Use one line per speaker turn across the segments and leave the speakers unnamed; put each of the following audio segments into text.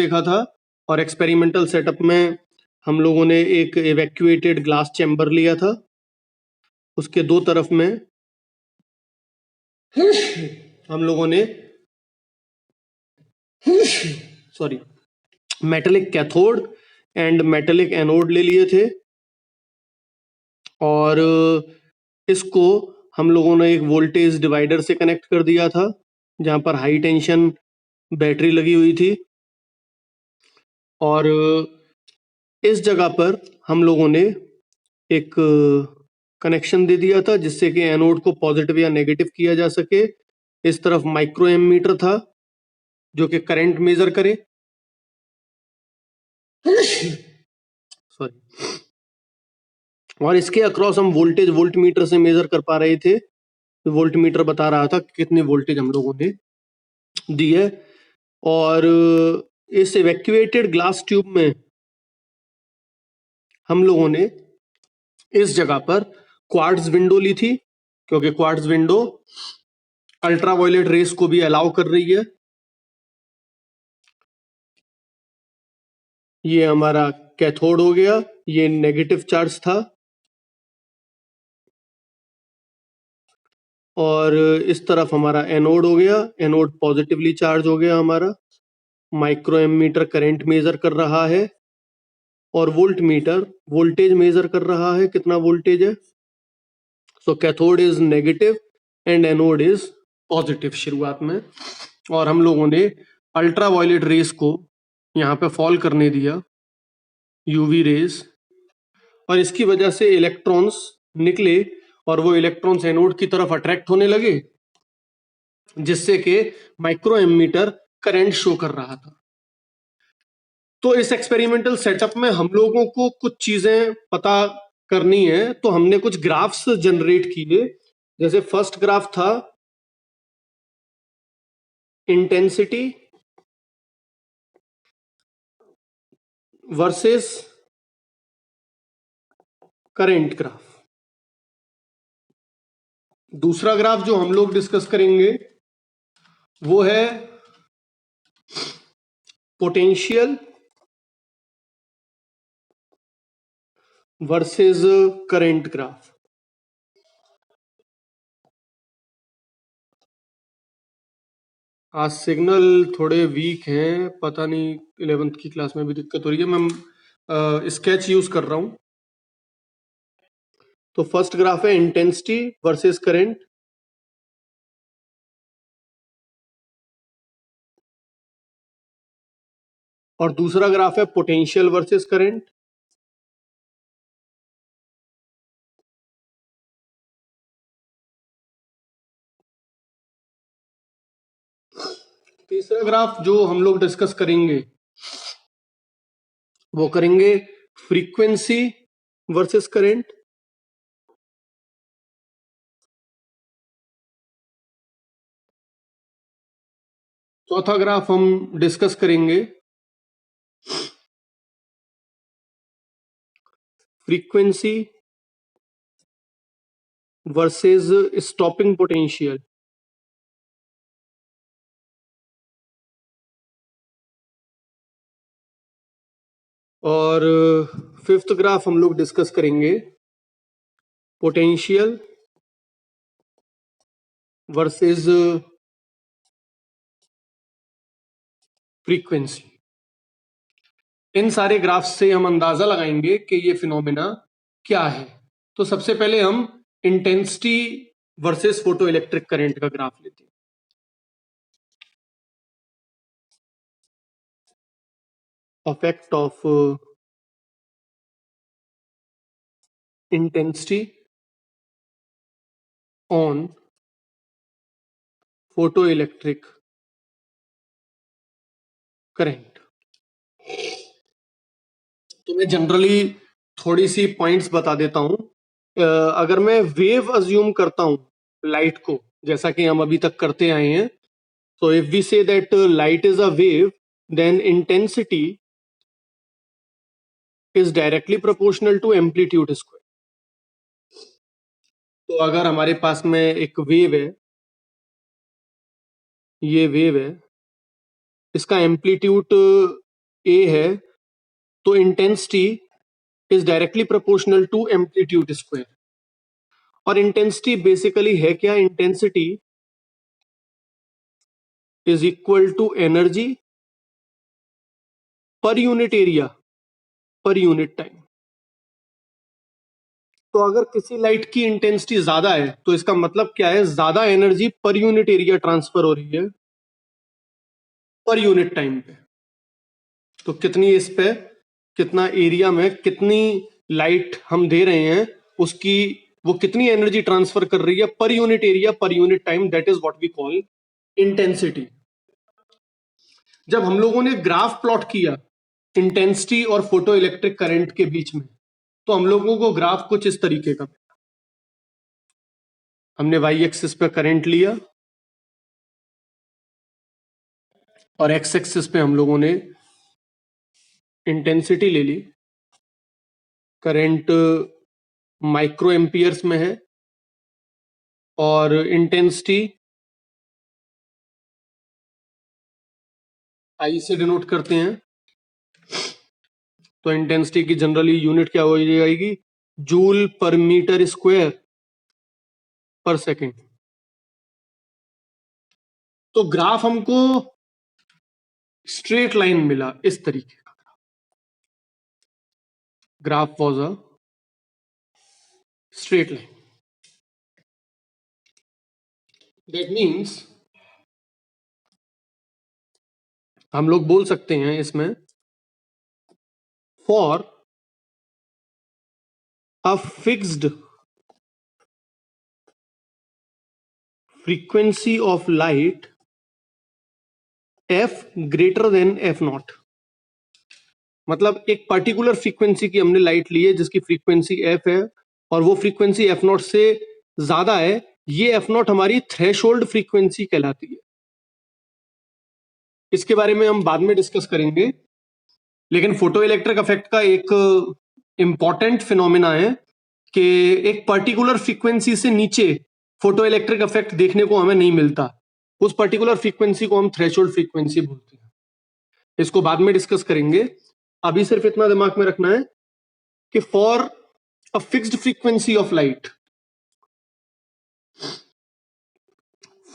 देखा था, और एक्सपेरिमेंटल सेटअप में हम लोगों ने एक इवैक्यूएटेड ग्लास चैम्बर लिया था, उसके दो तरफ में हम लोगों ने metallic cathode and metallic anode ले लिए थे, और इसको हम लोगों ने एक वोल्टेज डिवाइडर से कनेक्ट कर दिया था, जहां पर हाई टेंशन बैटरी लगी हुई थी, और इस जगह पर हम लोगों ने एक कनेक्शन दे दिया था जिससे कि एनोड को पॉजिटिव या नेगेटिव किया जा सके। इस तरफ माइक्रो एमीटर था जो कि करंट मेजर करे, सॉरी, और इसके अक्रॉस हम वोल्टेज वोल्ट मीटर से मेजर कर पा रहे थे। तो वोल्ट मीटर बता रहा था कि कितनी वोल्टेज हम लोगों ने दी है। और इस इवैक्यूएटेड ग्लास ट्यूब में हम लोगों ने इस जगह पर क्वार्ट्ज विंडो ली थी, क्योंकि क्वार्ट्ज विंडो अल्ट्रावायलेट रेस को भी अलाउ कर रही है। ये हमारा कैथोड हो गया, ये नेगेटिव चार्ज था, और इस तरफ हमारा एनोड हो गया, एनोड पॉजिटिवली चार्ज हो गया हमारा। माइक्रो एमीटर करंट मेजर कर रहा है, और वोल्ट मीटर वोल्टेज मेजर कर रहा है, कितना वोल्टेज है। So cathode is negative and anode is positive शुरुआत में, और हम लोगों ने अल्ट्रावायलेट रेस को यहाँ पे फॉल करने दिया, यूवी रेस, और इसकी वजह से इलेक्ट्रॉन्स निकले और वो इलेक्ट्रॉन्स एनोड की तरफ अट्रैक्ट होने लगे, जिससे कि माइक्रो एमीटर करंट शो कर रहा था। तो इस एक्सपेरिमेंटल सेटअप में हम लोगों को कुछ चीजें पता करनी है, तो हमने कुछ ग्राफ्स जनरेट किए। जैसे फर्स्ट ग्राफ था इंटेंसिटी वर्सेस करंट ग्राफ। दूसरा ग्राफ जो हम लोग डिस्कस करेंगे वो है पोटेंशियल वर्सेस करंट ग्राफ। आज सिग्नल थोड़े वीक हैं, पता नहीं 11th की क्लास में भी दिक्कत हो रही है। मैं स्केच यूज कर रहा हूं। तो फर्स्ट ग्राफ है इंटेंसिटी वर्सेस करंट, और दूसरा ग्राफ है पोटेंशियल वर्सेस करंट। तीसरा ग्राफ जो हम लोग डिस्कस करेंगे वो करेंगे फ्रीक्वेंसी वर्सेस करंट। चौथा ग्राफ हम डिस्कस करेंगे फ्रीक्वेंसी वर्सेस स्टॉपिंग पोटेंशियल। और फिफ्थ ग्राफ हम लोग डिस्कस करेंगे पोटेंशियल वर्सेस फ्रीक्वेंसी। इन सारे ग्राफ से हम अंदाजा लगाएंगे कि ये फिनोमेना क्या है। तो सबसे पहले हम intensity versus photo electric current का ग्राफ लेते हैं। effect of intensity on photoelectric current। तो मैं जनरली थोड़ी सी पॉइंट्स बता देता हूं। अगर मैं वेव अज्यूम करता हूं लाइट को, जैसा कि हम अभी तक करते आए हैं, so if we say that light is a wave, then intensity is directly proportional to amplitude square। तो अगर हमारे पास में एक वेव है, ये वेव है, इसका एम्पलीट्यूड ए है तो intensity is directly proportional to amplitude square. और इंटेंसिटी बेसिकली है क्या? Intensity is equal to energy per unit area per unit time. तो अगर किसी लाइट की इंटेंसिटी ज्यादा है तो इसका मतलब क्या है? ज्यादा energy per unit area transfer हो रही है पर यूनिट टाइम पे। तो कितनी इस पे, कितना एरिया में कितनी लाइट हम दे रहे हैं, उसकी वो कितनी एनर्जी ट्रांसफर कर रही है per unit area per unit time, that is what we call intensity. जब हम लोगों ने ग्राफ प्लॉट किया इंटेंसिटी और फोटो इलेक्ट्रिक करंट के बीच में, तो हम लोगों को ग्राफ कुछ इस तरीके का, हमने वाई एक्सिस पे करंट लिया और एक्स एक्सिस पे हम लोगों ने इंटेंसिटी ले ली। करंट माइक्रो एम्पियर्स में है और इंटेंसिटी आई से डिनोट करते हैं। तो इंटेंसिटी की जनरली यूनिट क्या हो जाएगी? जूल पर मीटर स्क्वायर पर सेकेंड। तो ग्राफ हमको स्ट्रेट लाइन मिला इस तरीके का। Graph was a straight line. That means हम लोग बोल सकते हैं इसमें, for a fixed frequency of light F greater than F not. मतलब एक पर्टिकुलर फ्रीक्वेंसी की हमने लाइट ली है जिसकी फ्रीक्वेंसी एफ है और वो फ्रीक्वेंसी एफ नॉट से ज्यादा है, ये एफ नॉट हमारी थ्रेशोल्ड फ्रीक्वेंसी कहलाती है। इसके बारे में हम बाद में डिस्कस करेंगे, लेकिन फोटो इलेक्ट्रिक इफेक्ट का एक इंपॉर्टेंट फिनोमिना है कि एक पर्टिकुलर फ्रीक्वेंसी से नीचे फोटो इलेक्ट्रिक इफेक्ट देखने को हमें नहीं मिलता। उस पर्टिकुलर फ्रीक्वेंसी को हम थ्रेशोल्ड फ्रीक्वेंसी बोलते हैं। इसको बाद में डिस्कस करेंगे। अभी सिर्फ इतना दिमाग में रखना है कि for a fixed frequency of light,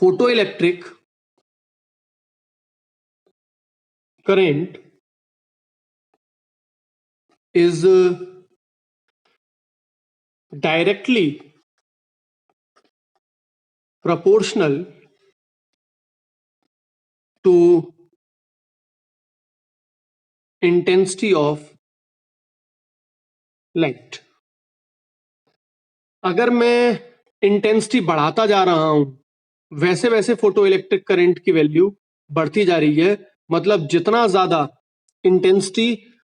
photo electric current is directly proportional to intensity of light। अगर मैं इंटेंसिटी बढ़ाता जा रहा हूं वैसे वैसे फोटो इलेक्ट्रिक करंट की वैल्यू बढ़ती जा रही है। मतलब जितना ज्यादा इंटेंसिटी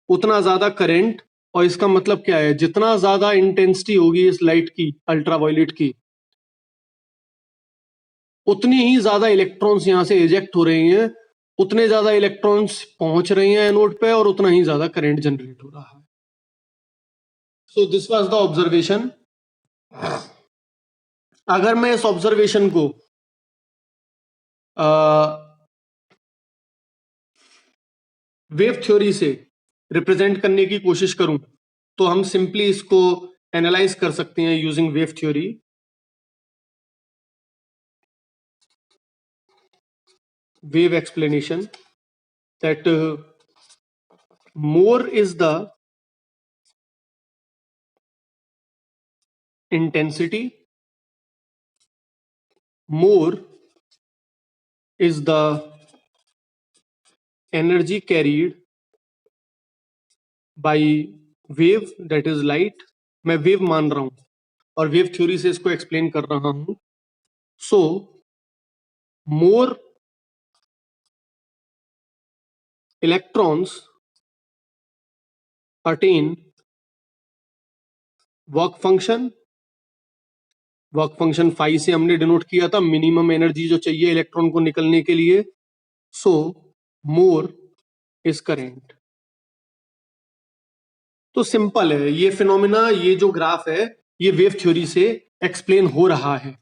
उतना ज्यादा करंट। और इसका मतलब क्या है? जितना ज्यादा इंटेंसिटी होगी इस लाइट की, अल्ट्रावायलेट की, उतनी ही ज्यादा इलेक्ट्रॉन्स यहां से इजेक्ट हो रही हैं, उतने ज्यादा इलेक्ट्रॉन्स पहुंच रही हैं एनोड पे और उतना ही ज्यादा करंट जनरेट हो रहा है। So this was the observation. अगर मैं इस ऑब्जर्वेशन को वेव थ्योरी से रिप्रेजेंट करने की कोशिश करूं तो हम सिंपली इसको एनालाइज कर सकते हैं using wave theory. Wave explanation that more is the intensity, more is the energy carried by wave, that is light। मैं वेव मान रहा हूं और वेव थ्योरी से इसको एक्सप्लेन कर रहा हूं। So more electrons attain work function. Work function phi से हमने डिनोट किया था, मिनिमम एनर्जी जो चाहिए इलेक्ट्रॉन को निकलने के लिए। सो मोर इज करेंट। तो सिंपल है ये फिनोमिना, ये जो ग्राफ है ये वेव थ्योरी से एक्सप्लेन हो रहा है।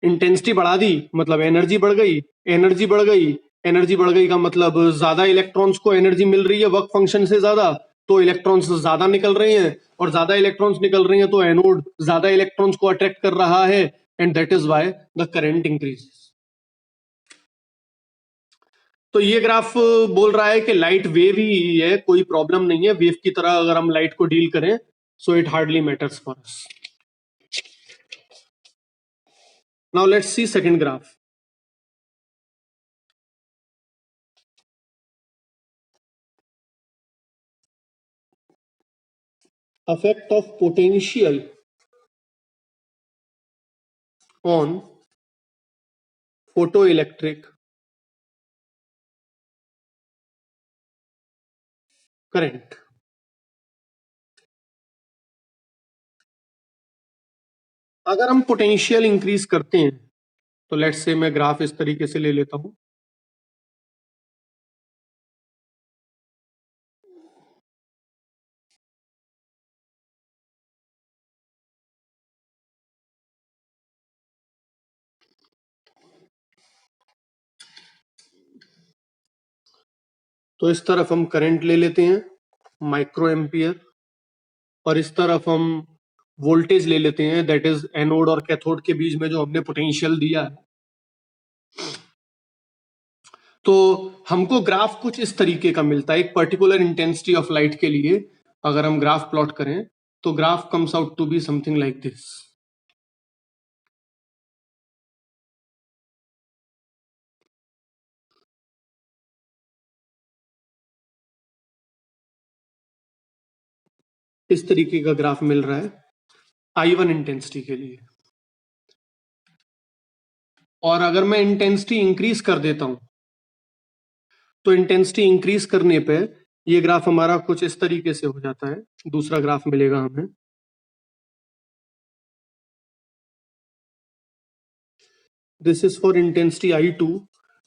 इंटेंसिटी बढ़ा दी मतलब एनर्जी बढ़ गई, एनर्जी बढ़ गई, एनर्जी बढ़ गई का मतलब ज्यादा इलेक्ट्रॉन्स को एनर्जी मिल रही है वर्क फंक्शन से ज्यादा, तो इलेक्ट्रॉन्स ज्यादा निकल रहे हैं, और ज्यादा इलेक्ट्रॉन्स निकल रही हैं तो एनोड ज्यादा इलेक्ट्रॉन्स को अट्रैक्ट कर रहा है, and that is why the current increases. तो ये ग्राफ बोल रहा है कि लाइट वेव ही है, कोई प्रॉब्लम नहीं है, वेव की तरह अगर हम लाइट को डील करें, so it hardly matters for us. Now let's see second graph. Effect of potential on photoelectric current। अगर हम पोटेंशियल इंक्रीज करते हैं तो लेट्स से मैं ग्राफ इस तरीके से ले लेता हूं। तो इस तरफ हम करंट ले लेते हैं माइक्रो एम्पियर, और इस तरफ हम वोल्टेज ले लेते हैं, दैट इज एनोड और कैथोड के बीच में जो हमने पोटेंशियल दिया है। तो हमको ग्राफ कुछ इस तरीके का मिलता है, एक पर्टिकुलर इंटेंसिटी ऑफ लाइट के लिए अगर हम ग्राफ प्लॉट करें तो graph comes out to be something like this. इस तरीके का ग्राफ मिल रहा है I1 इंटेंसिटी के लिए, और अगर मैं इंटेंसिटी इंक्रीज कर देता हूं तो इंटेंसिटी इंक्रीज करने पे ये ग्राफ हमारा कुछ इस तरीके से हो जाता है, दूसरा ग्राफ मिलेगा हमें। This is for intensity I2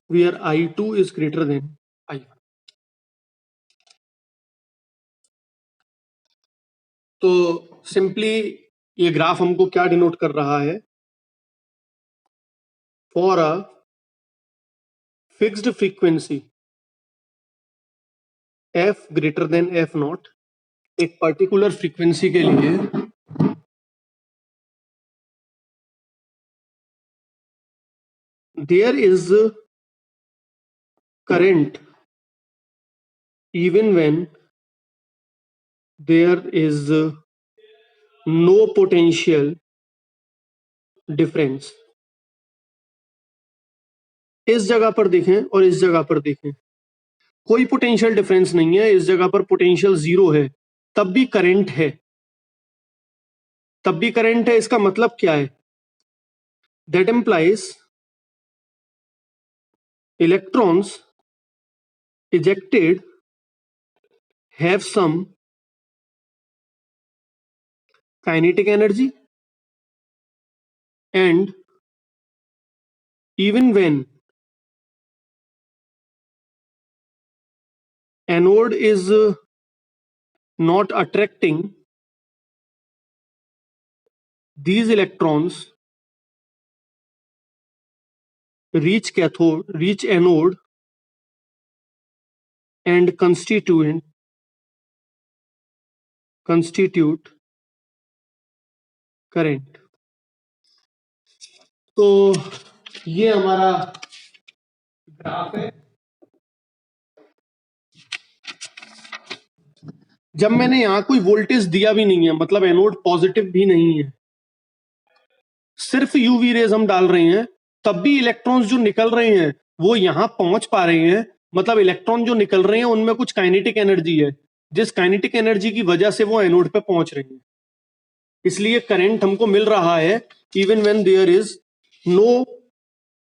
where I2 is greater than I1। तो सिंपली ये ग्राफ हमको क्या डिनोट कर रहा है, for a fixed frequency f greater than f naught, एक पर्टिकुलर फ्रीक्वेंसी के लिए there is current even when there is no potential difference। इस जगह पर देखें और इस जगह पर देखें, कोई पोटेंशियल डिफरेंस नहीं है, इस जगह पर पोटेंशियल जीरो है, तब भी करंट है, तब भी करंट है। इसका मतलब क्या है, that implies electrons ejected have some kinetic energy, and even when anode is not attracting these electrons reach cathode, reach anode and constitute current। तो ये हमारा ग्राफ है। जब मैंने यहां कोई वोल्टेज दिया भी नहीं है, मतलब एनोड पॉजिटिव भी नहीं है, सिर्फ यूवी रेज हम डाल रहे हैं, तब भी इलेक्ट्रॉन्स जो निकल रहे हैं वो यहां पहुंच पा रहे हैं। मतलब इलेक्ट्रॉन जो निकल रहे हैं उनमें कुछ काइनेटिक एनर्जी है, जिस काइनेटिक एनर्जी की वजह से वो एनोड पे पहुंच रहे हैं, इसलिए करंट हमको मिल रहा है even when there is no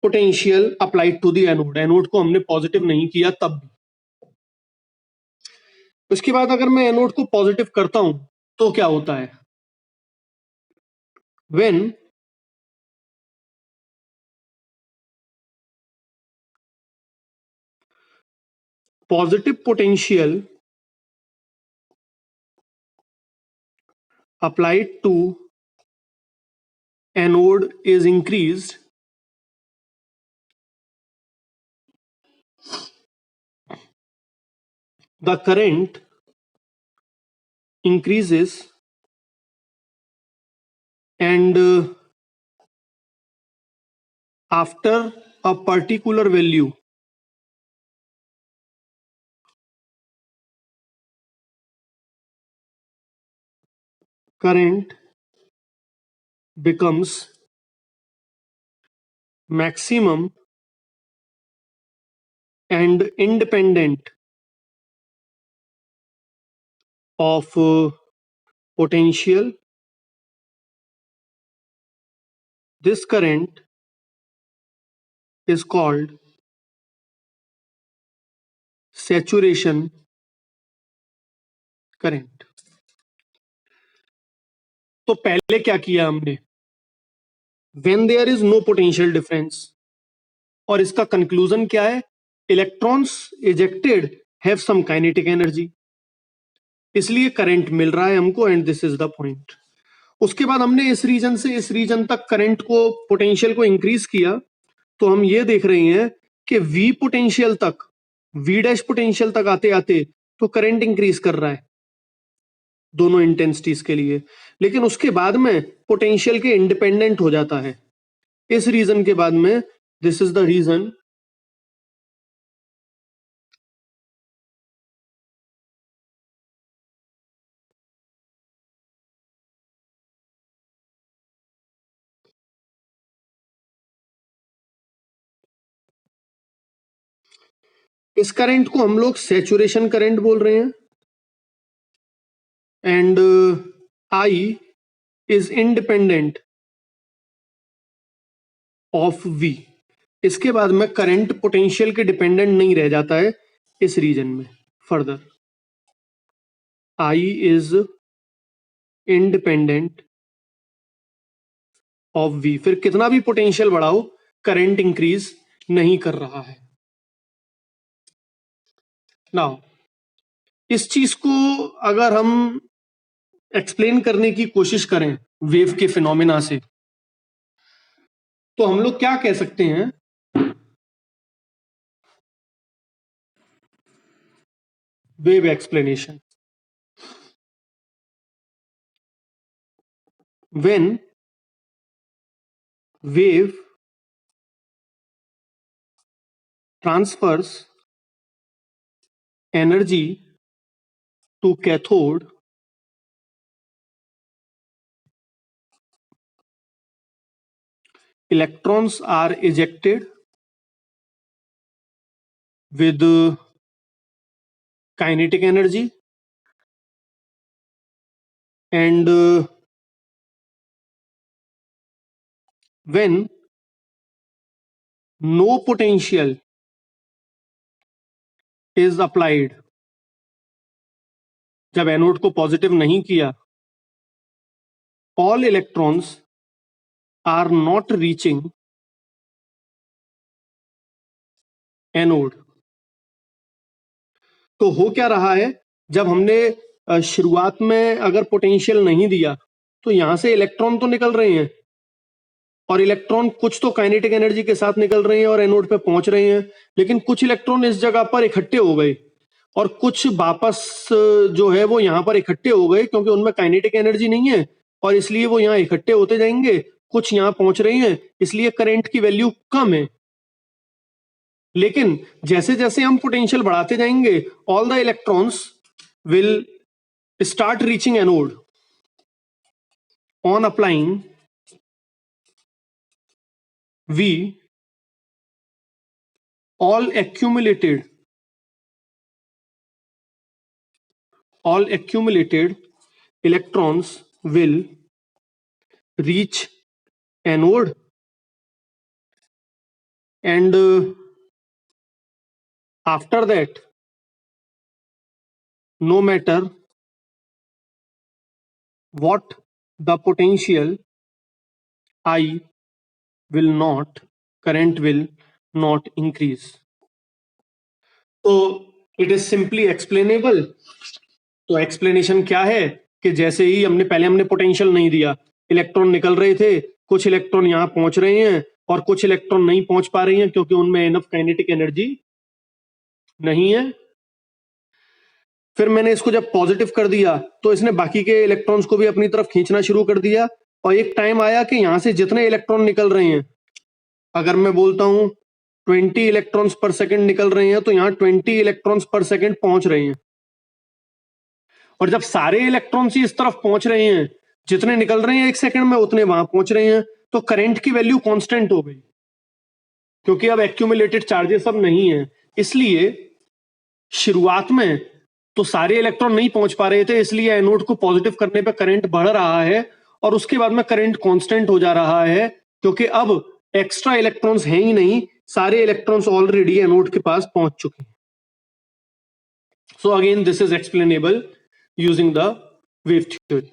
potential applied to the anode. Anode को हमने पॉजिटिव नहीं किया तब भी। उसके बाद अगर मैं एनोड को पॉजिटिव करता हूं तो क्या होता है, when positive potential applied to anode is increased, the current increases and after a particular value current becomes maximum and independent of potential. This current is called saturation current. तो पहले क्या किया हमने, when there is no potential difference, और इसका conclusion क्या है, electrons ejected have some kinetic energy, इसलिए करंट मिल रहा है हमको and this is the point. उसके बाद हमने इस रीजन से इस रीजन तक करंट को पोटेंशियल को इंक्रीज किया, तो हम ये देख रहे हैं कि वी पोटेंशियल तक, वी डैश पोटेंशियल तक आते आते तो करंट इंक्रीज कर रहा है दोनों इंटेंसिटीज के लिए, लेकिन उसके बाद में पोटेंशियल के इंडिपेंडेंट हो जाता है. इस रीजन के बाद में, दिस इज द रीजन इस करंट को हम लोग सैचुरेशन करंट बोल रहे हैं and I is independent of V. इसके बाद में करंट पोटेंशियल के डिपेंडेंट नहीं रह जाता है इस रीजन में. Further I is independent of V, फिर कितना भी पोटेंशियल बढ़ाओ करंट इंक्रीज नहीं कर रहा है. नाउ इस चीज को अगर हम एक्सप्लेन करने की कोशिश करें वेव के फिनोमेना से, तो हम लोग क्या कह सकते हैं, wave explanation. When wave transfers energy to cathode, electrons are ejected with kinetic energy and when no potential is applied, जब एनोड को पॉजिटिव नहीं किया, all electrons are not reaching anode. तो हो क्या रहा है, जब हमने शुरुआत में अगर पोटेंशियल नहीं दिया तो यहां से इलेक्ट्रॉन तो निकल रहे हैं, और इलेक्ट्रॉन कुछ तो काइनेटिक एनर्जी के साथ निकल रहे हैं और एनोड पे पहुंच रहे हैं, लेकिन कुछ इलेक्ट्रॉन इस जगह पर इकट्ठे हो गए और कुछ वापस जो है वो यहां पर इकट्ठे हो गए, क्योंकि उनमें काइनेटिक एनर्जी नहीं है और इसलिए वो यहां इकट्ठे होते जाएंगे. कुछ यहां पहुंच रहे हैं, इसलिए करंट की वैल्यू कम है. लेकिन जैसे जैसे हम पोटेंशियल बढ़ाते जाएंगे, all the electrons will start reaching anode on applying V. all accumulated electrons will reach anode and after that, no matter what the potential, current will not increase. तो it is simply explainable. तो explanation क्या है कि जैसे ही पहले हमने potential नहीं दिया, इलेक्ट्रॉन निकल रहे थे, कुछ इलेक्ट्रॉन यहां पहुंच रहे हैं और कुछ इलेक्ट्रॉन नहीं पहुंच पा रही हैं क्योंकि उनमें इनफ काइनेटिक एनर्जी नहीं है. फिर मैंने इसको जब पॉजिटिव कर दिया तो इसने बाकी के इलेक्ट्रॉन्स को भी अपनी तरफ खींचना शुरू कर दिया, और एक टाइम आया कि यहां से जितने इलेक्ट्रॉन निकल रहे हैं, अगर मैं बोलता हूं 20 इलेक्ट्रॉन्स पर सेकंड निकल रहे हैं, तो यहाँ 20 इलेक्ट्रॉन्स पर सेकंड पहुंच रहे हैं। और जब सारे इलेक्ट्रॉन्स ही इस तरफ पहुंच रहे हैं, जितने निकल रहे हैं एक सेकंड में उतने वहां पहुंच रहे हैं, तो करंट की वैल्यू कांस्टेंट हो गई, क्योंकि अब एक्यूमुलेटेड चार्जेस अब नहीं है। इसलिए शुरुआत में तो सारे इलेक्ट्रॉन नहीं पहुंच पा रहे थे, इसलिए एनोड को पॉजिटिव करने पे करंट बढ़ रहा है, और उसके बाद में करंट कांस्टेंट हो जा रहा है, क्योंकि अब एक्स्ट्रा इलेक्ट्रॉन्स हैं ही नहीं, सारे इलेक्ट्रॉन्स ऑलरेडी एनोड के पास पहुंच चुके हैं। So again this is explainable using the wave theory.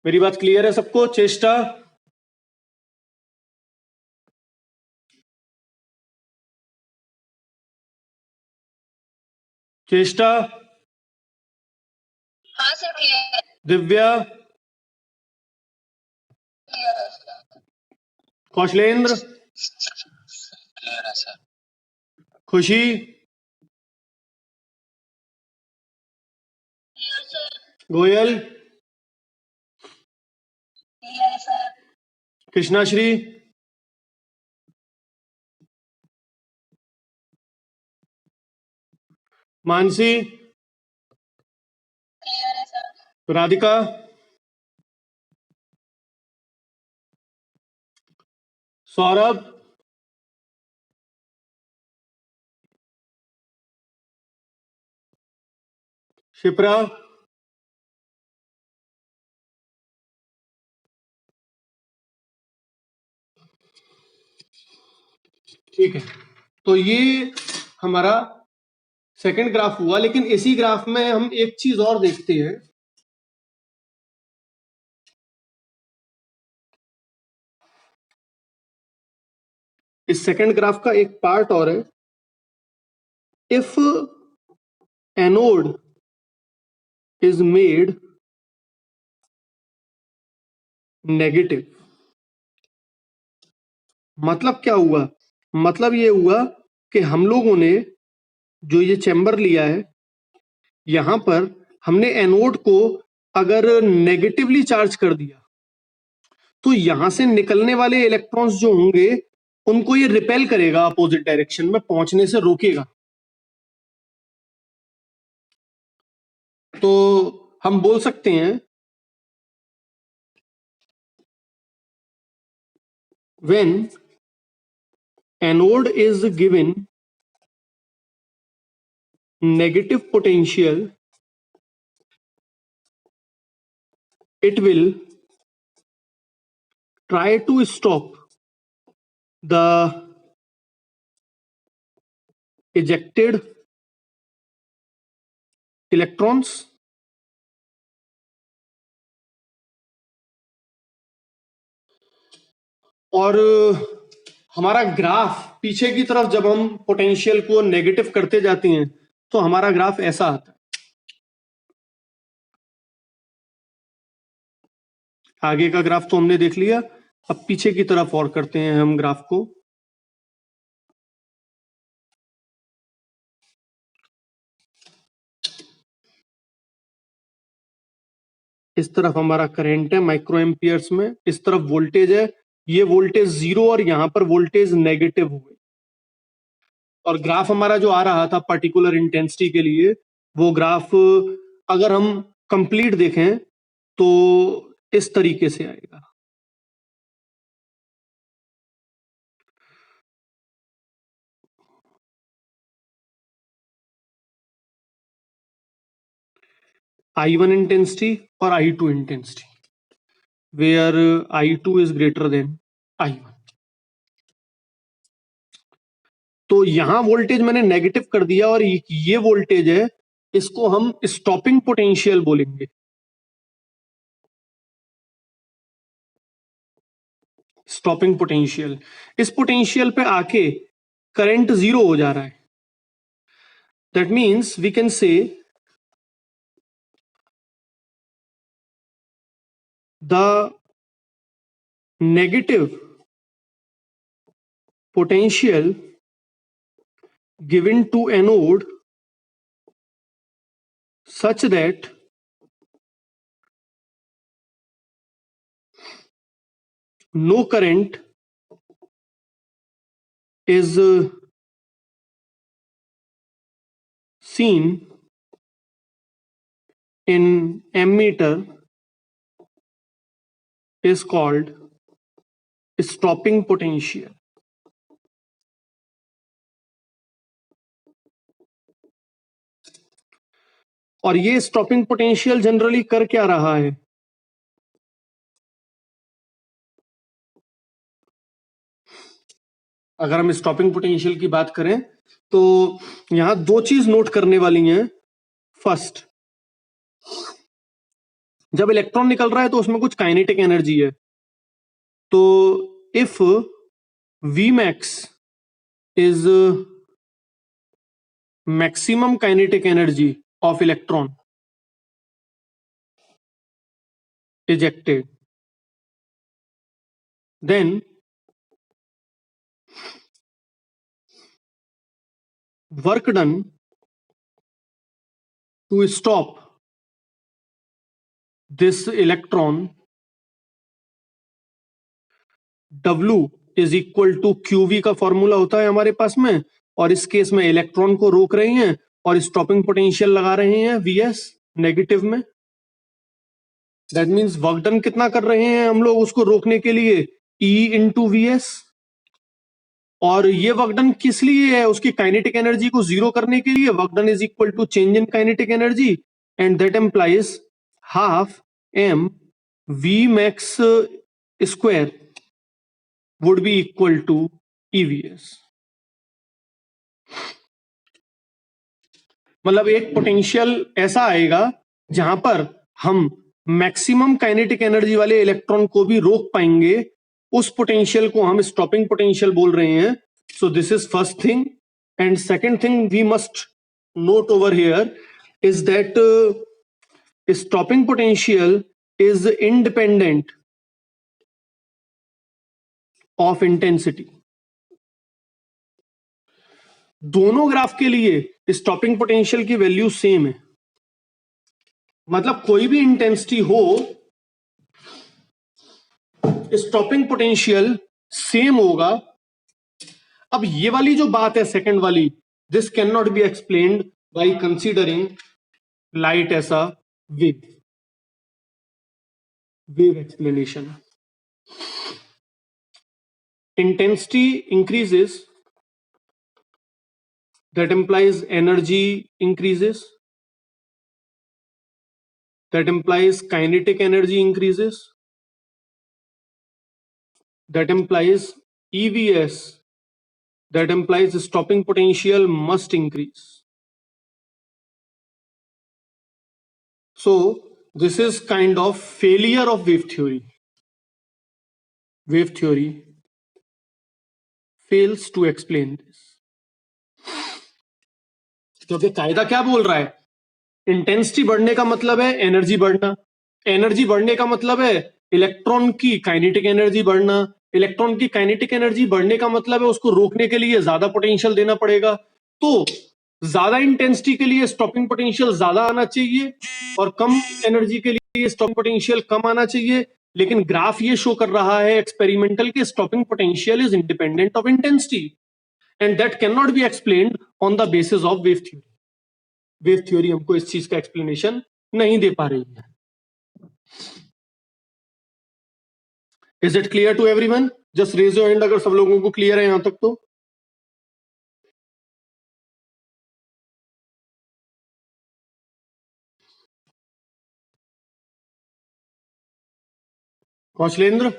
मेरी बात क्लियर है सबको? चेष्टा? चेष्टा?
हाँ sir clear.
Divya? Kaushlendra?
Clear है sir.
Khushi?
Clear sir.
Goyal?
Clear है सर।
कृष्णाश्री? मानसी?
क्लियर है सर।
राधिका? सौरभ? शिप्रा? ठीक है, तो ये हमारा सेकंड ग्राफ हुआ। लेकिन इसी ग्राफ में हम एक चीज और देखते हैं। इस सेकंड ग्राफ का एक पार्ट और है। If anode is made negative, मतलब क्या हुआ? मतलब ये हुआ कि हम लोगों ने जो ये चैम्बर लिया है, यहां पर हमने एनोड को अगर नेगेटिवली चार्ज कर दिया, तो यहां से निकलने वाले इलेक्ट्रॉन्स जो होंगे उनको ये रिपेल करेगा, अपोजिट डायरेक्शन में पहुंचने से रोकेगा। तो हम बोल सकते हैं when anode is given negative potential, it will try to stop the ejected electrons और हमारा ग्राफ पीछे की तरफ जब हम पोटेंशियल को नेगेटिव करते जाते हैं तो हमारा ग्राफ ऐसा आता है। आगे का ग्राफ तो हमने देख लिया, अब पीछे की तरफ और करते हैं हम ग्राफ को। इस तरफ हमारा करंट है माइक्रो एम्पियर्स में, इस तरफ वोल्टेज है, ये वोल्टेज 0 और यहां पर वोल्टेज नेगेटिव हो गई। और ग्राफ हमारा जो आ रहा था पर्टिकुलर इंटेंसिटी के लिए, वो ग्राफ अगर हम कंप्लीट देखें तो इस तरीके से आएगा। I1 इंटेंसिटी और I2 intensity, where I2 is greater than I1। तो यहां वोल्टेज मैंने नेगेटिव कर दिया और ये वोल्टेज है, इसको हम स्टॉपिंग पोटेंशियल बोलेंगे। स्टॉपिंग पोटेंशियल, इस पोटेंशियल पे आके करंट 0 हो जा रहा है। That means we can say the negative potential given to anode such that no current is seen in ammeter is called stopping potential. और ये स्टॉपिंग पोटेंशियल जनरली कर क्या रहा है? अगर हम स्टॉपिंग पोटेंशियल की बात करें तो यहां दो चीज नोट करने वाली हैं. फर्स्ट, जब इलेक्ट्रॉन निकल रहा है तो उसमें कुछ काइनेटिक एनर्जी है. तो if Vmax is maximum kinetic energy of electron ejected, then work done to stop this electron, W is equal to QV का फॉर्मूला होता है हमारे पास में, और इस केस में इलेक्ट्रॉन को रोक रहे हैं और स्टॉपिंग पोटेंशियल लगा रहे हैं Vs नेगेटिव में. दैट मीन्स वर्क डन कितना कर रहे हैं हम लोग उसको रोकने के लिए? E into Vs. और ये वर्क डन किस लिए है? उसकी काइनेटिक एनर्जी को जीरो करने के लिए. Work done is equal to change in kinetic energy, and that implies half m Vmax square would be equal to EVS. मतलब एक पोटेंशियल ऐसा आएगा जहां पर हम मैक्सिमम काइनेटिक एनर्जी वाले इलेक्ट्रॉन को भी रोक पाएंगे. उस पोटेंशियल को हम स्टॉपिंग पोटेंशियल बोल रहे हैं. So this is first thing. And second thing we must note over here is that stopping potential is independent of intensity. दोनों ग्राफ के लिए स्टॉपिंग पोटेंशियल की वैल्यू सेम है. मतलब कोई भी इंटेंसिटी हो, स्टॉपिंग पोटेंशियल सेम होगा. अब ये वाली जो बात है सेकंड वाली, this can not be explained by considering light as a wave. Wave explanation. Intensity increases, that implies energy increases, that implies kinetic energy increases, that implies EVS, that implies stopping potential must increase. So this is kind of failure of wave theory. Wave theory fails to explain this. क्योंकि कायदा क्या बोल रहा है? Intensity बढ़ने का मतलब है एनर्जी बढ़ना. एनर्जी बढ़ने का मतलब है इलेक्ट्रॉन की काइनेटिक एनर्जी बढ़ना. इलेक्ट्रॉन की काइनेटिक एनर्जी बढ़ने का मतलब है उसको रोकने के लिए ज्यादा पोटेंशियल देना पड़ेगा. तो ज्यादा इंटेंसिटी के लिए स्टॉपिंग पोटेंशियल ज्यादा आना चाहिए और कम एनर्जी के लिए स्टॉपिंग पोटेंशियल कम आना चाहिए. लेकिन ग्राफ ये शो कर रहा है एक्सपेरिमेंटल के stopping potential is independent of intensity, and that can not be explained on the basis of wave theory. Wave theory हमको इस चीज का एक्सप्लेनेशन नहीं दे पा रही है. Is it clear to everyone? Just raise your hand अगर सब लोगों को क्लियर है यहां तक तो. Kaushalendra,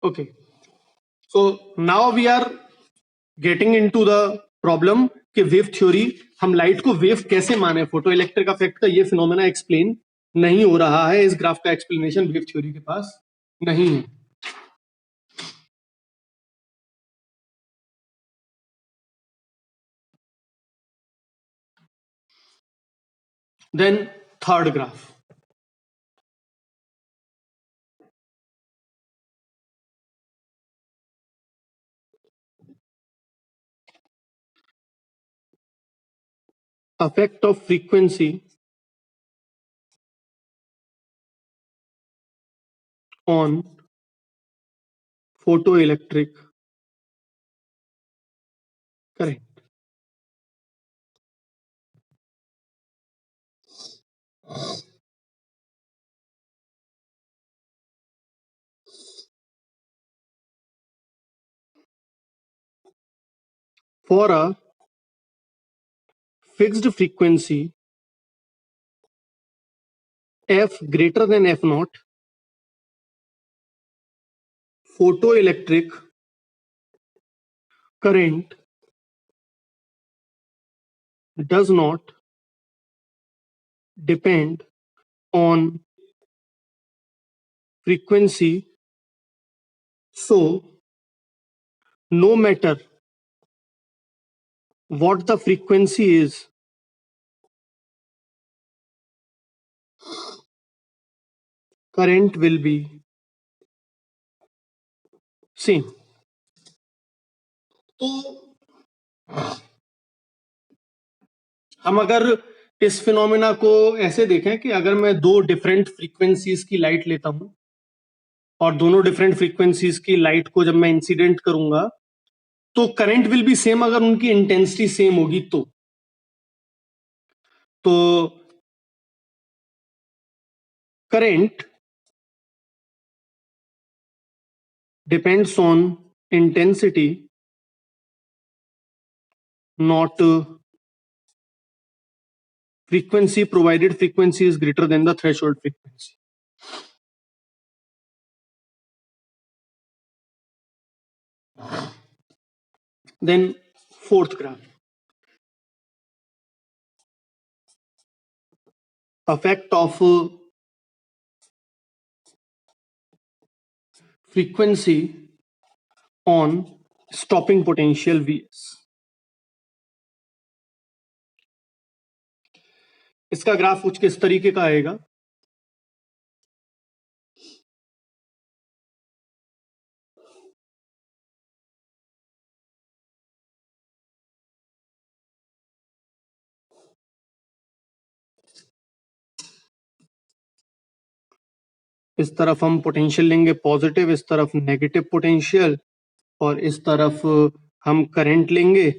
okay. So now we are getting into the problem कि वेव थ्योरी, हम लाइट को वेव कैसे माने? फोटो इलेक्ट्रिक इफेक्ट का ये फिनोमेना एक्सप्लेन नहीं हो रहा है. इस ग्राफ का एक्सप्लेनेशन वेव थ्योरी के पास नहीं है. Then third graph. Effect of frequency on photoelectric current. For a fixed frequency f greater than f naught, photoelectric current does not depend on frequency, so no matter what the frequency is, current will be same. तो हम अगर इस phenomena को ऐसे देखें कि अगर मैं दो डिफरेंट फ्रीक्वेंसीज की लाइट लेता हूं और दोनों डिफरेंट फ्रीक्वेंसीज की लाइट को जब मैं इंसिडेंट करूंगा तो करंट विल बी सेम अगर उनकी इंटेंसिटी सेम होगी तो current depends on intensity, not frequency, provided frequency is greater than the threshold frequency. Then fourth graph. Effect of frequency on stopping potential Vs. इसका graph कुछ किस तरीके का आएगा? इस तरफ हम पोटेंशियल लेंगे पॉजिटिव, इस तरफ नेगेटिव पोटेंशियल, और इस तरफ हम करंट लेंगे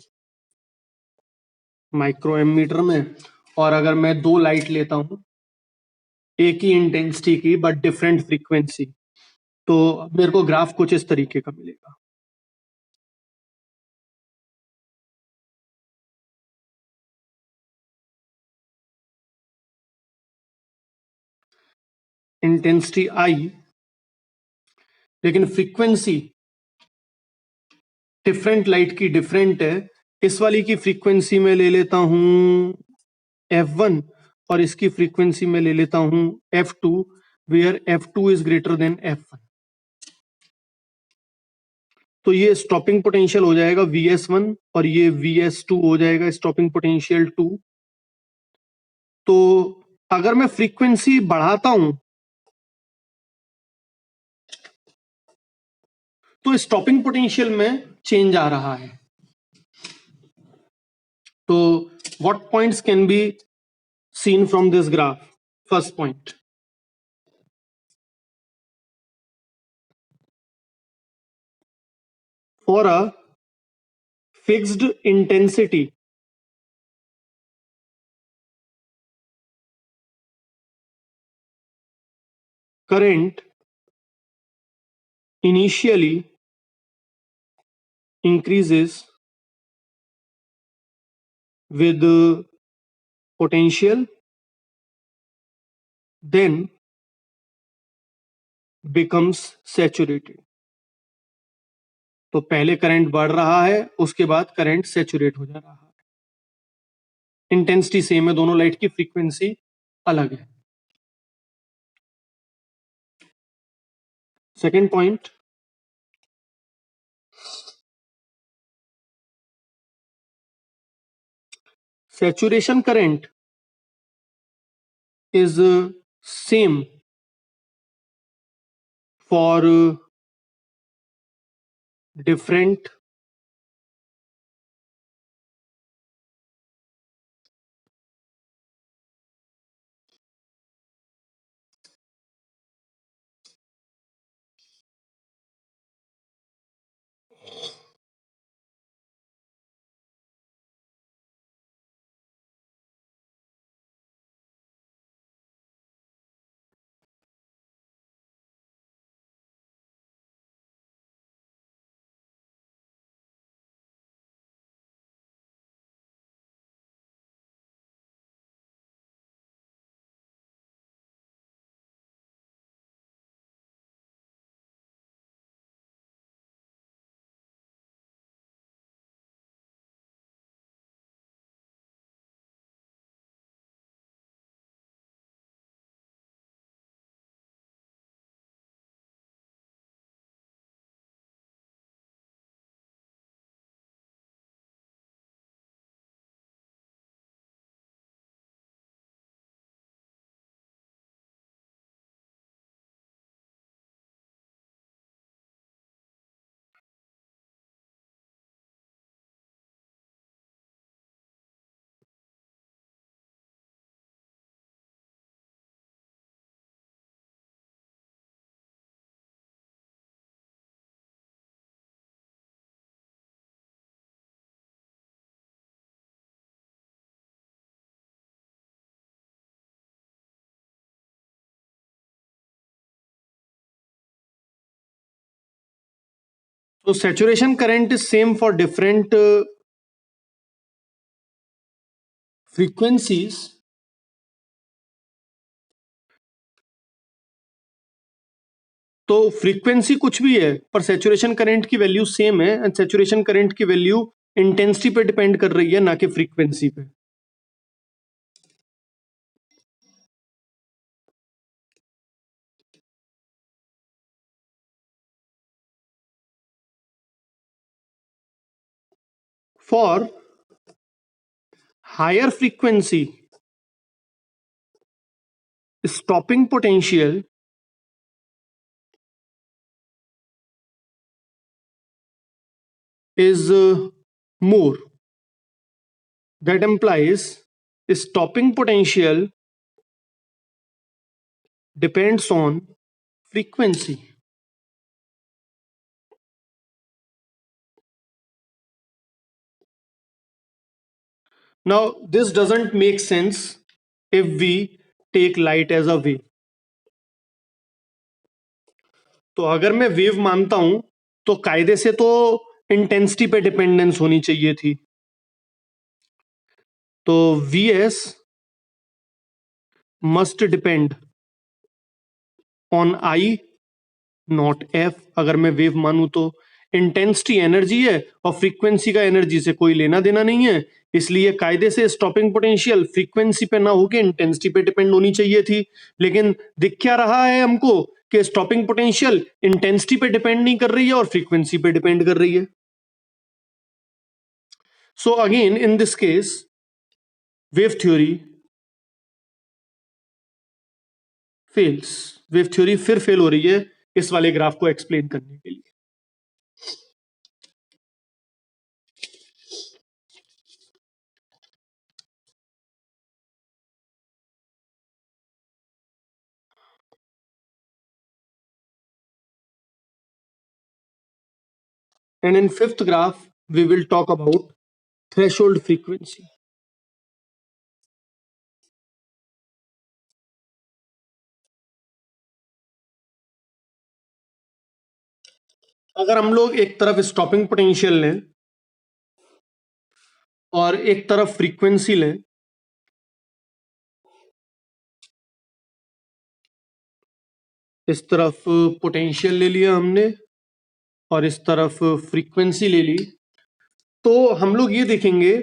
माइक्रो एमीटर में। और अगर मैं दो लाइट लेता हूं एक ही इंटेंसिटी की बट डिफरेंट फ्रीक्वेंसी, तो मेरे को ग्राफ कुछ इस तरीके का मिलेगा। इंटेंसिटी आई, लेकिन फ्रीक्वेंसी डिफरेंट लाइट की डिफरेंट है। इस वाली की फ्रीक्वेंसी में ले लेता हूं f1 और इसकी फ्रीक्वेंसी में ले लेता हूं f2, where f2 is greater then f1। तो ये स्टॉपिंग पोटेंशियल हो जाएगा Vs1 और ये Vs2 हो जाएगा स्टॉपिंग पोटेंशियल 2। तो अगर मैं फ्रीक्वेंसी बढ़ाता हूं तो स्टॉपिंग पोटेंशियल में चेंज आ रहा है। तो what points can be seen from this graph? First point, for a fixed intensity current initially increases with potential, then becomes saturated। तो पहले करंट बढ़ रहा है, उसके बाद करंट सैचुरेट हो जा रहा है। इंटेंसिटी सेम है, दोनों लाइट की फ्रीक्वेंसी अलग है। Second point, saturation current is same for different So saturation current is same for different frequencies. तो फ्रीक्वेंसी कुछ भी है पर सैचुरेशन करंट की वैल्यू सेम है एंड सैचुरेशन करंट की वैल्यू इंटेंसिटी पे डिपेंड कर रही है ना कि फ्रीक्वेंसी पे. For higher frequency, stopping potential is more. That implies stopping potential depends on frequency. Now this doesn't make sense if we take light as a wave. तो अगर मैं वेव मानता हूं तो कायदे से तो इंटेंसिटी पे डिपेंडेंस होनी चाहिए थी. तो Vs must depend on I not F. अगर मैं वेव मानूं तो इंटेंसिटी एनर्जी है और फ्रीक्वेंसी का एनर्जी से कोई लेना देना नहीं है, इसलिए कायदे से स्टॉपिंग पोटेंशियल फ्रीक्वेंसी पे ना होके इंटेंसिटी पे डिपेंड होनी चाहिए थी. लेकिन दिख क्या रहा है हमको कि स्टॉपिंग पोटेंशियल इंटेंसिटी पे डिपेंड नहीं कर रही है और फ्रीक्वेंसी पे डिपेंड कर रही है. So again in this case wave theory fails. Wave theory फिर फेल हो रही है इस वाले ग्राफ को एक्सप्लेन करने के लिए. And in fifth graph, we will talk about threshold frequency. अगर हम लोग एक तरफ स्टॉपिंग पोटेंशियल लें और एक तरफ फ्रीक्वेंसी लें, इस तरफ पोटेंशियल ले लिया हमने और इस तरफ फ्रीक्वेंसी ले ली, तो हम लोग ये देखेंगे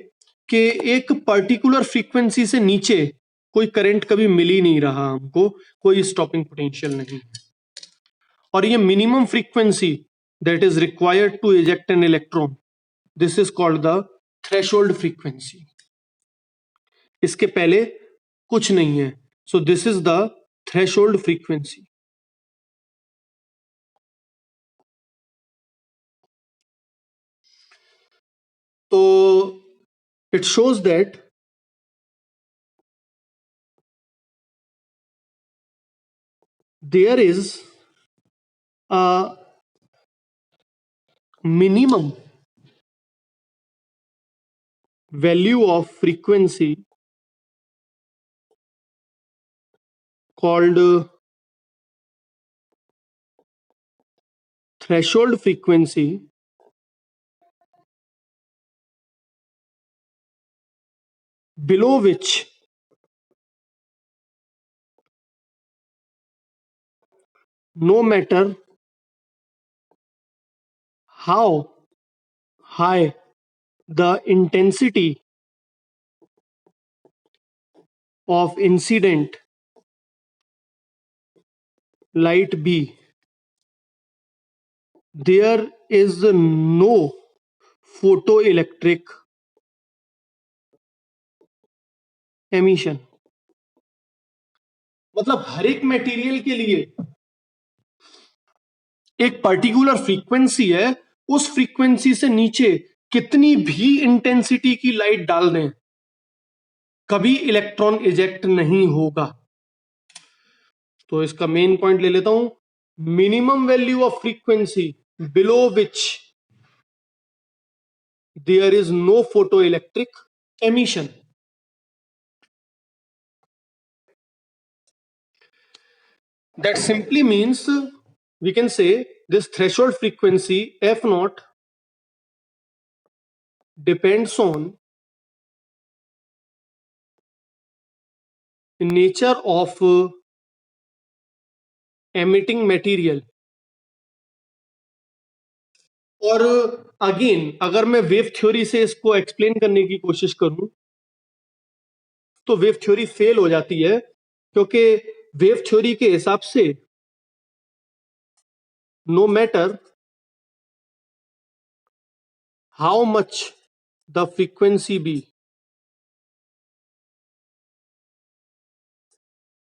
कि एक पर्टिकुलर फ्रीक्वेंसी से नीचे कोई करंट कभी मिल ही नहीं रहा हमको, कोई स्टॉपिंग पोटेंशियल नहीं. और ये minimum frequency that is required to eject an electron, this is called the threshold frequency. इसके पहले कुछ नहीं है. So this is the threshold frequency. So it shows that there is a minimum value of frequency called threshold frequency below which no matter how high the intensity of incident light be, there is no photoelectric emission. मतलब हर एक material के लिए एक particular frequency है, उस frequency से नीचे कितनी भी इंटेंसिटी की लाइट डाल दें, कभी इलेक्ट्रॉन इजेक्ट नहीं होगा. तो इसका मेन पॉइंट ले लेता हूं, minimum value of frequency below which there is no photo electric emission. That simply means we can say this threshold frequency f naught depends on nature of emitting material. और again अगर मैं wave theory से इसको explain करने की कोशिश करूं तो वेव थ्योरी फेल हो जाती है, क्योंकि वेव थ्योरी के हिसाब से no matter how much the frequency be,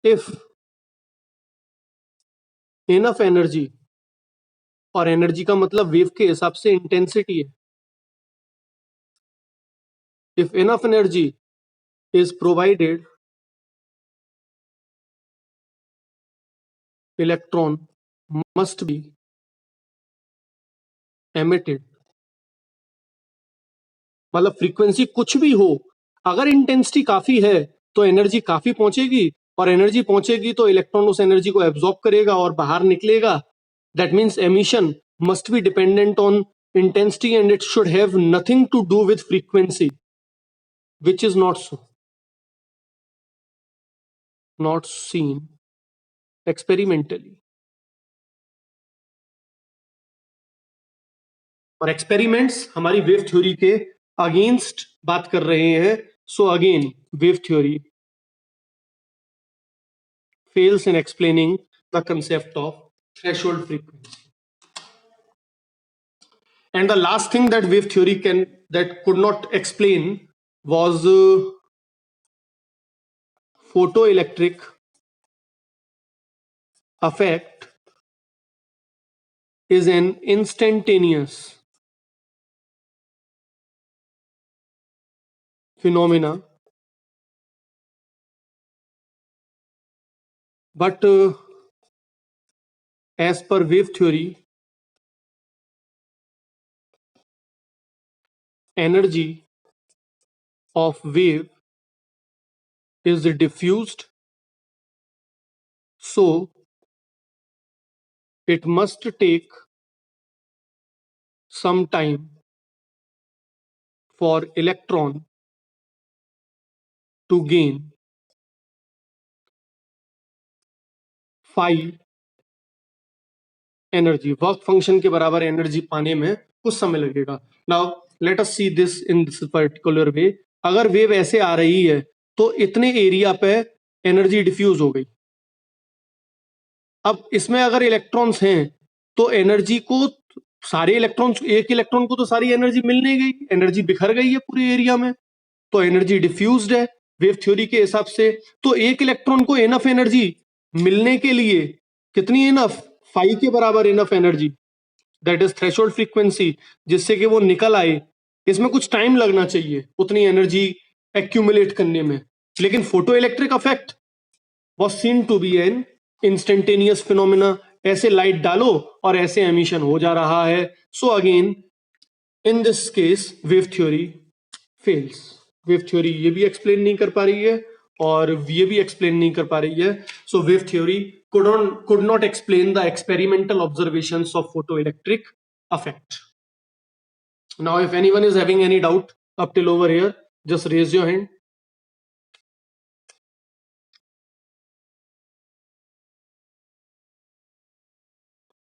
if enough energy, और एनर्जी का मतलब वेव के हिसाब से इंटेंसिटी है, if enough energy is provided, electron must be emitted. मतलब फ्रीक्वेंसी कुछ भी हो, अगर इंटेंसिटी काफी है तो एनर्जी काफी पहुंचेगी, और एनर्जी पहुंचेगी तो इलेक्ट्रॉन उस एनर्जी को एब्जॉर्ब करेगा और बाहर निकलेगा. That means emission must be dependent on intensity and it should have nothing to do with frequency, which is not so, not seen experimentally. और एक्सपेरिमेंट्स हमारी वेव थ्योरी के अगेंस्ट बात कर रहे हैं. So again wave theory fails in explaining the concept of threshold frequency. And the last thing that wave theory could not explain was photoelectric effect is an instantaneous phenomena, but as per wave theory, energy of wave is diffused, so it must take some time for electron to gain phi energy. Work function के बराबर energy पाने में कुछ समय लगेगा. Now let us see this in this particular way. अगर wave ऐसे आ रही है तो इतने एरिया पे एनर्जी डिफ्यूज हो गई. अब इसमें अगर इलेक्ट्रॉन्स हैं तो एनर्जी को सारे इलेक्ट्रॉन्स, एक इलेक्ट्रॉन को तो सारी एनर्जी मिल नहीं गई, एनर्जी बिखर गई है पूरे एरिया में, तो एनर्जी डिफ्यूज्ड है. वेव थ्योरी के हिसाब से। तो एक इलेक्ट्रॉन को इनफ एनर्जी मिलने के लिए कितनी इनफ, फाई के बराबर enough energy, that is threshold frequency, जिससे कि वो निकल आए। इसमें कुछ टाइम लगना चाहिए उतनी एनर्जी एक्यूमुलेट करने में, लेकिन photo electric effect was seen to be an instantaneous phenomena। ऐसे लाइट डालो और ऐसे एमिशन हो जा रहा है। So again in this case wave theory fails. Wave theory ये भी एक्सप्लेन नहीं कर पा रही है और ये भी एक्सप्लेन नहीं कर पा रही है। So wave theory could not explain the experimental observations of photoelectric effect। Now if anyone is having any doubt up till over here, just raise your hand।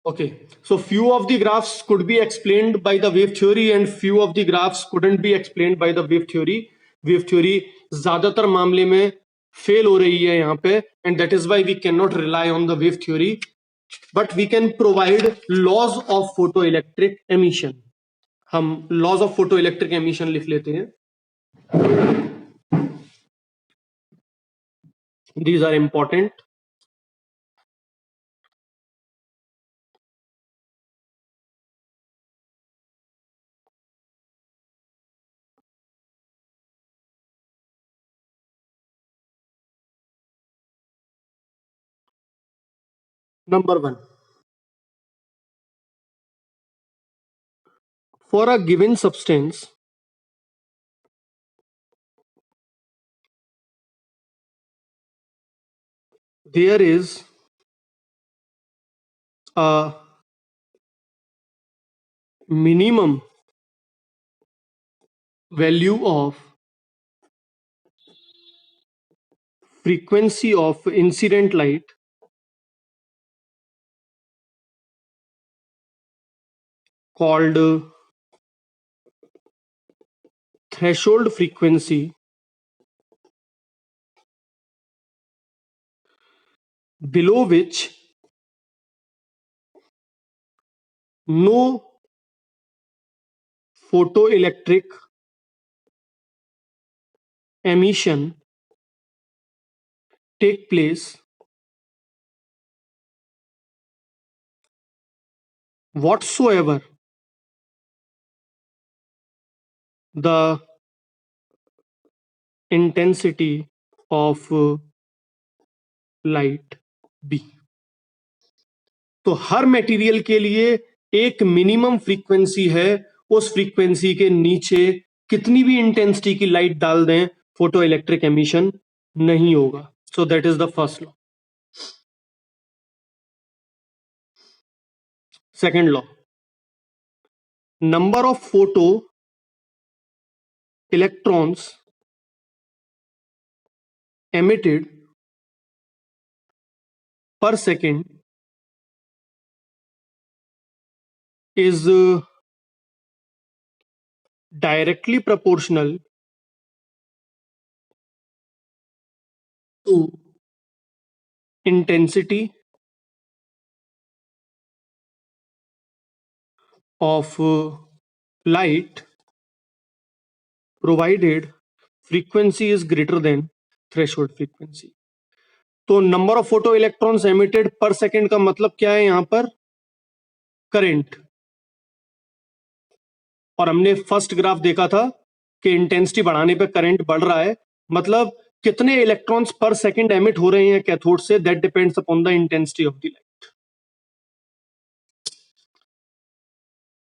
Okay, so few of the graphs could be explained by the wave theory and few of the graphs couldn't be explained by the wave theory। wave theory ज्यादातर मामले में fail हो रही है यहाँ पे, and that is why we cannot rely on the wave theory, but we can provide laws of photoelectric emission। हम laws of photoelectric emission लिख लेते हैं। These are important। Number one, for a given substance, there is a minimum value of frequency of incident light called threshold frequency, below which no photoelectric emission take place whatsoever the intensity of light be। तो हर material के लिए एक minimum frequency है, उस frequency के नीचे कितनी भी इंटेंसिटी की लाइट डाल दें फोटो इलेक्ट्रिक एमिशन नहीं होगा। So that is the first law. Second law, number of photo electrons emitted per second is directly proportional to intensity of light provided frequency is greater than threshold frequency। तो number of photo electrons emitted पर second का मतलब क्या है यहां पर, current. और हमने फर्स्ट ग्राफ देखा था कि इंटेंसिटी बढ़ाने पे करंट बढ़ रहा है, मतलब कितने इलेक्ट्रॉन्स पर सेकेंड एमिट हो रहे हैं कैथोड से, that depends upon the intensity of the light.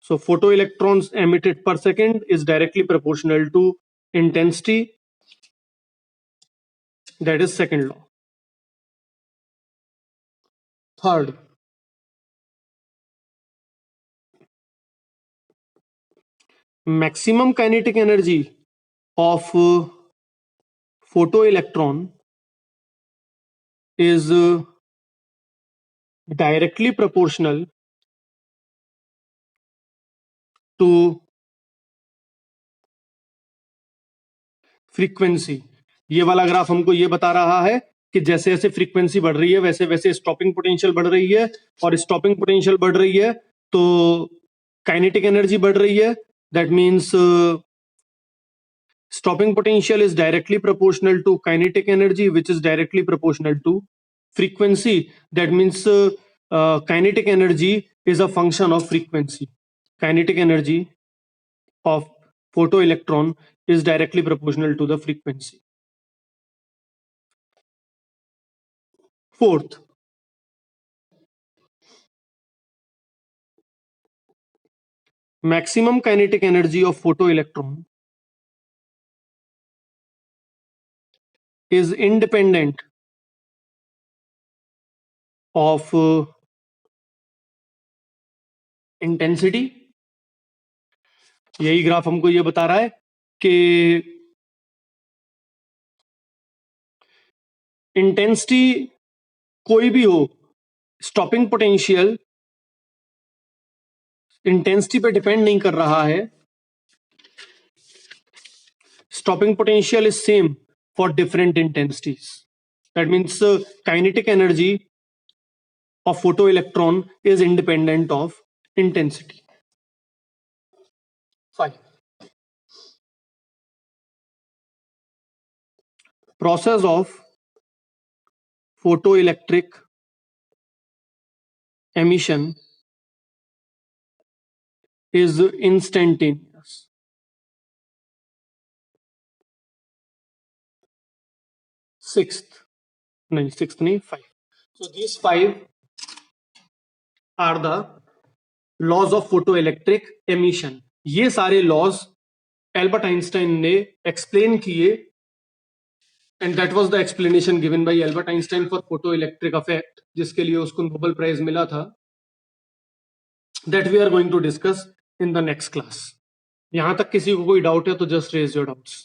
So photo electrons emitted पर second is directly proportional to intensity, that is second law. Third, maximum kinetic energy of photoelectron is directly proportional to frequency। ये वाला graph हमको ये बता रहा है कि जैसे जैसे फ्रीक्वेंसी बढ़ रही है वैसे वैसे स्टॉपिंग पोटेंशियल बढ़ रही है, और स्टॉपिंग पोटेंशियल बढ़ रही है तो काइनेटिक एनर्जी बढ़ रही है। That means stopping potential is directly proportional to kinetic energy, which is directly proportional to frequency. That means kinetic energy is a function of frequency. Kinetic energy of photoelectron is directly proportional to the frequency. Fourth, maximum kinetic energy of photoelectron is independent of intensity. यही graph हमको ये बता रहा है कि intensity कोई भी हो, स्टॉपिंग पोटेंशियल इंटेंसिटी पे डिपेंड नहीं कर रहा है. Stopping potential is same for different intensities. That means kinetic energy of photoelectron is independent of intensity. 5. Process of photoelectric emission is instantaneous. 5. So these 5 are the laws of photoelectric emission. ये सारे laws Albert Einstein ने explain किए, and that was the explanation given by Albert Einstein for photoelectric effect, जिसके लिए उसको Nobel prize मिला था. That we are going to discuss in the next class. यहां तक किसी को कोई डाउट है तो just raise your doubts.